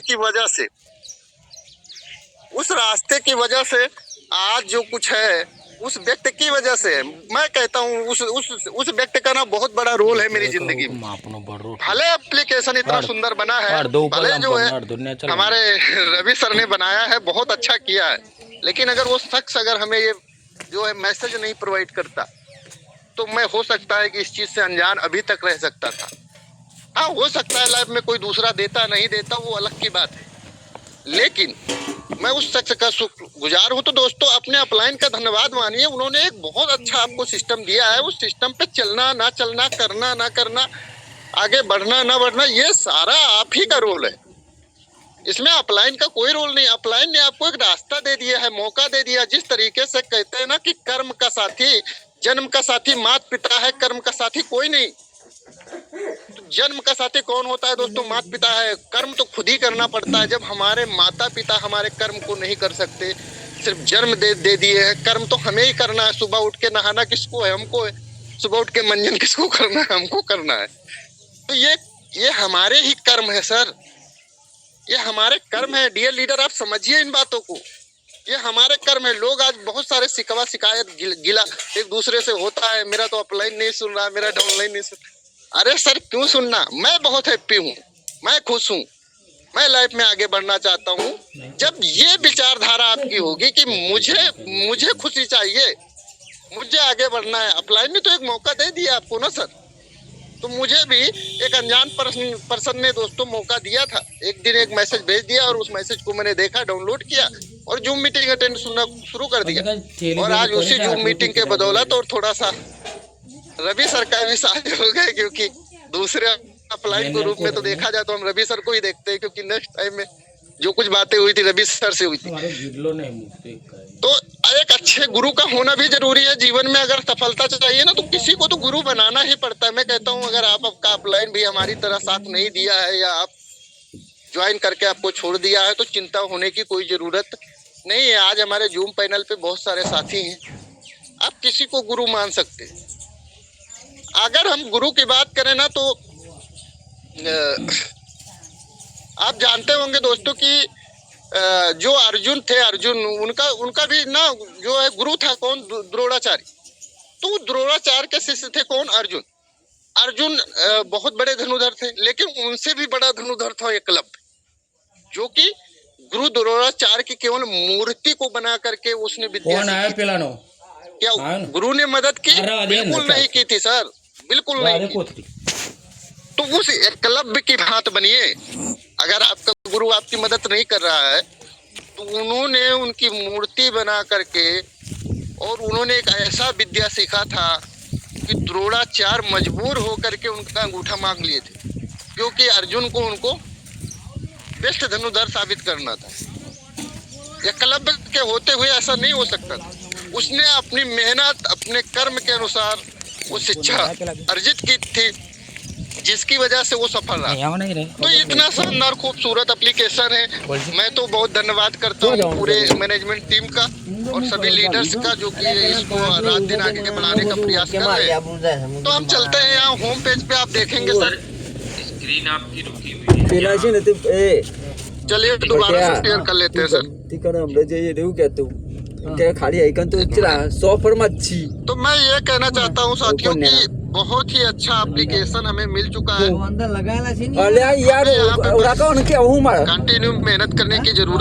की वजह से, उस रास्ते की वजह से आज जो कुछ है उस व्यक्ति की वजह से है। मैं कहता हूँ उस व्यक्ति का ना बहुत बड़ा रोल है मेरी जिंदगी में। भले एप्लीकेशन इतना सुंदर बना है, भले जो है हमारे रवि सर ने बनाया है, बहुत अच्छा किया है, लेकिन अगर वो शख्स अगर हमें ये जो है मैसेज नहीं प्रोवाइड करता तो मैं हो सकता है कि इस चीज से अनजान अभी तक रह सकता था। हाँ, हो सकता है लाइफ में कोई दूसरा देता नहीं देता वो अलग की बात है, लेकिन मैं उस शख्स का शुक्रगुजार हूँ। तो दोस्तों अपने अपलाइन का धन्यवाद मानिए, उन्होंने एक बहुत अच्छा आपको सिस्टम दिया है। उस सिस्टम पे चलना ना चलना, करना ना करना, आगे बढ़ना ना बढ़ना, ये सारा आप ही का रोल है। इसमें अपलाइन का कोई रोल नहीं। अपलाइन ने आपको एक रास्ता दे दिया है, मौका दे दिया। जिस तरीके से कहते हैं ना कि कर्म का साथी, जन्म का साथी माता पिता है, कर्म का साथी कोई नहीं। तो जन्म का साथी कौन होता है दोस्तों? माता पिता है। कर्म तो खुद ही करना पड़ता है। जब हमारे माता पिता हमारे कर्म को नहीं कर सकते, सिर्फ जन्म दे दिए हैं, कर्म तो हमें ही करना है। सुबह उठ के नहाना किसको है? हमको है। सुबह उठ के मंजन किसको करना है? हमको करना है। तो ये हमारे ही कर्म है सर, ये हमारे कर्म है। डियर लीडर, आप समझिए इन बातों को, ये हमारे कर्म है। लोग आज बहुत सारे शिकवा शिकायत गिला एक दूसरे से होता है, मेरा तो अपलाइन नहीं सुन रहा, मेरा डाउनलाइन नहीं सुन। अरे सर क्यों सुनना? मैं बहुत हैप्पी हूँ, मैं खुश हूँ, मैं लाइफ में आगे बढ़ना चाहता हूँ। जब ये विचारधारा आपकी होगी कि मुझे खुशी चाहिए, मुझे आगे बढ़ना है। अपलाइन ने तो एक मौका दे दिया आपको ना सर, तो मुझे भी एक अनजान पर्सन ने दोस्तों मौका दिया था। एक दिन एक मैसेज भेज दिया और उस मैसेज को मैंने देखा, डाउनलोड किया और जूम मीटिंग अटेंड सुनना शुरू कर दिया। और आज उसी जूम मीटिंग के बदौलत और थोड़ा सा रवि सर का भी साथ हो गए, क्योंकि दूसरे अपलाइन के रूप में तो देखा जाए तो हम रवि सर को ही देखते हैं, क्योंकि नेक्स्ट टाइम में जो कुछ बातें हुई थी रवि सर से हुई थी। तो एक अच्छे गुरु का होना भी जरूरी है जीवन में। अगर सफलता चाहिए ना तो किसी को तो गुरु बनाना ही पड़ता है। मैं कहता हूँ अगर आपका अपलाइन भी हमारी तरह साथ नहीं दिया है या आप ज्वाइन करके आपको छोड़ दिया है तो चिंता होने की कोई जरूरत नहीं है। आज हमारे जूम पैनल पे बहुत सारे साथी हैं, आप किसी को गुरु मान सकते हैं। अगर हम गुरु की बात करें ना तो आप जानते होंगे दोस्तों कि जो अर्जुन थे, अर्जुन उनका भी ना जो है गुरु था कौन? द्रोणाचार्य। तो द्रोणाचार्य के शिष्य थे कौन? अर्जुन। अर्जुन बहुत बड़े धनुर्धर थे, लेकिन उनसे भी बड़ा धनुर्धर था एकलव्य, जो कि गुरु द्रोणाचार्य की केवल मूर्ति को बना करके उसने विद्या सीखी। क्या गुरु ने मदद की? बिल्कुल नहीं की थी सर, बिल्कुल नहीं की। तो उस एकलव्य की भांति बनिए। अगर आपका गुरु आपकी मदद नहीं कर रहा है तो उन्होंने उनकी मूर्ति बना करके और उन्होंने एक ऐसा विद्या सीखा था कि द्रोणाचार्य मजबूर होकर के उनका अंगूठा मांग लिए थे, क्योंकि अर्जुन को उनको बेस्ट धनुर्धर साबित करना था। एकलव्य के होते हुए ऐसा नहीं हो सकता था। उसने अपनी मेहनत, अपने कर्म के अनुसार वो शिक्षा अर्जित की थी, जिसकी वजह से वो सफल रहा। तो इतना शानदार खूबसूरत एप्लीकेशन है। मैं तो बहुत धन्यवाद करता हूँ पूरे मैनेजमेंट टीम का और सभी लीडर्स का, जो कि इसको रात दिन आगे बढ़ाने का प्रयास कर रहे हैं। तो हम चलते हैं यहाँ होम पेज पे, आप देखेंगे सर स्क्रीन आपकी रुकी हुई है। चलिए दोबारा से शेयर कर लेते हैं सर। खाली आइकन तो चला 100 पर मच्छी। तो मैं ये कहना चाहता हूँ साथियों कि बहुत ही अच्छा एप्लीकेशन हमें मिल चुका है। यार कंटिन्यू मेहनत करने की जरूरत